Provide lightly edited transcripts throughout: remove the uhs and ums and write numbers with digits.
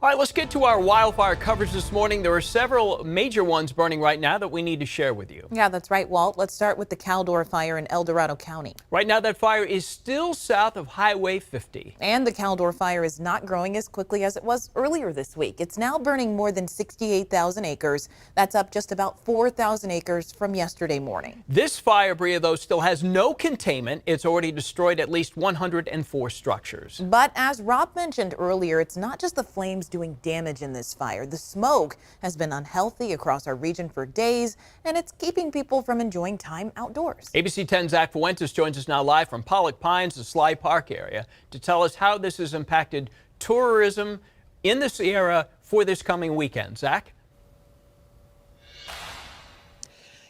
All right, let's get to our wildfire coverage this morning. There are several major ones burning right now that we need to share with you. Yeah, that's right, Walt. Let's start with the Caldor Fire in Dorado County. Right now, that fire is still south of Highway 50. And the Caldor Fire is not growing as quickly as it was earlier this week. It's now burning more than 68,000 acres. That's up just about 4,000 acres from yesterday morning. This fire, Bria, though, still has no containment. It's already destroyed at least 104 structures. But as Rob mentioned earlier, it's not just the flames doing damage in this fire. The smoke has been unhealthy across our region for days, and it's keeping people from enjoying time outdoors. ABC 10's Zach Fuentes joins us now live from Pollock Pines, the Sly Park area, to tell us how this has impacted tourism in this area for this coming weekend. Zach?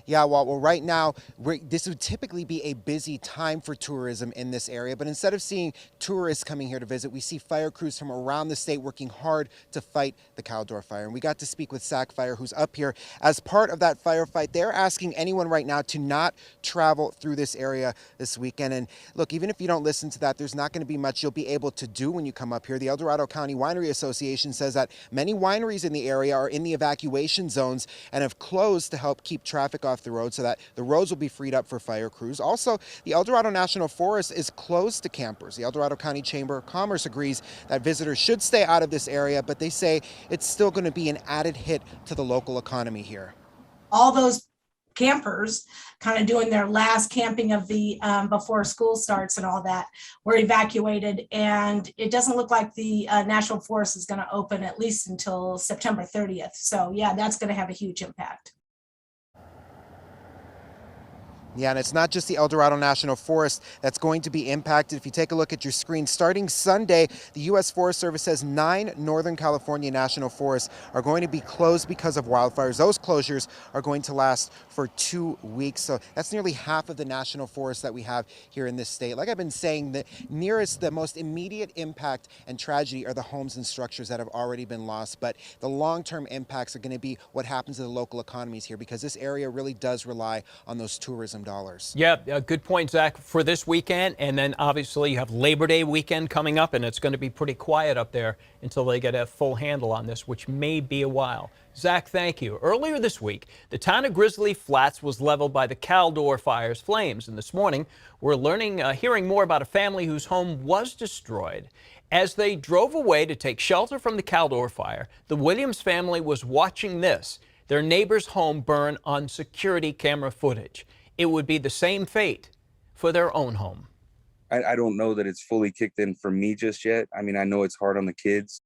Yeah, well, right now, this would typically be a busy time for tourism in this area, but instead of seeing tourists coming here to visit, we see fire crews from around the state working hard to fight the Caldor Fire. And we got to speak with SAC Fire, who's up here. As part of that firefight, they're asking anyone right now to not travel through this area this weekend. And look, even if you don't listen to that, there's not going to be much you'll be able to do when you come up here. The Dorado County Winery Association says that many wineries in the area are in the evacuation zones and have closed to help keep traffic off the road so that the roads will be freed up for fire crews. Also, the El Dorado National Forest is closed to campers. The El Dorado County Chamber of Commerce agrees that visitors should stay out of this area, but they say it's still going to be an added hit to the local economy here. All those campers kind of doing their last camping of the before school starts and all that were evacuated, and it doesn't look like the National Forest is going to open at least until September 30th. So yeah, that's going to have a huge impact. Yeah, and it's not just the El Dorado National Forest that's going to be impacted. If you take a look at your screen, starting Sunday, the U.S. Forest Service says 9 Northern California national forests are going to be closed because of wildfires. Those closures are going to last for 2 weeks. So that's nearly half of the national forests that we have here in this state. Like I've been saying, the most immediate impact and tragedy are the homes and structures that have already been lost. But the long-term impacts are going to be what happens to the local economies here, because this area really does rely on those tourism dollars. Yeah, good point, Zach, for this weekend. And then obviously you have Labor Day weekend coming up, and it's going to be pretty quiet up there until they get a full handle on this, which may be a while. Zach, thank you. Earlier this week, the town of Grizzly Flats was leveled by the Caldor Fire's flames. And this morning, we're hearing more about a family whose home was destroyed. As they drove away to take shelter from the Caldor Fire, the Williams family was watching this, their neighbor's home burn on security camera footage. It would be the same fate for their own home. I don't know that it's fully kicked in for me just yet. I mean, I know it's hard on the kids.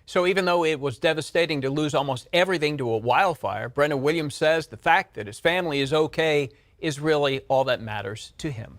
So even though it was devastating to lose almost everything to a wildfire, Brendan Williams says the fact that his family is okay is really all that matters to him.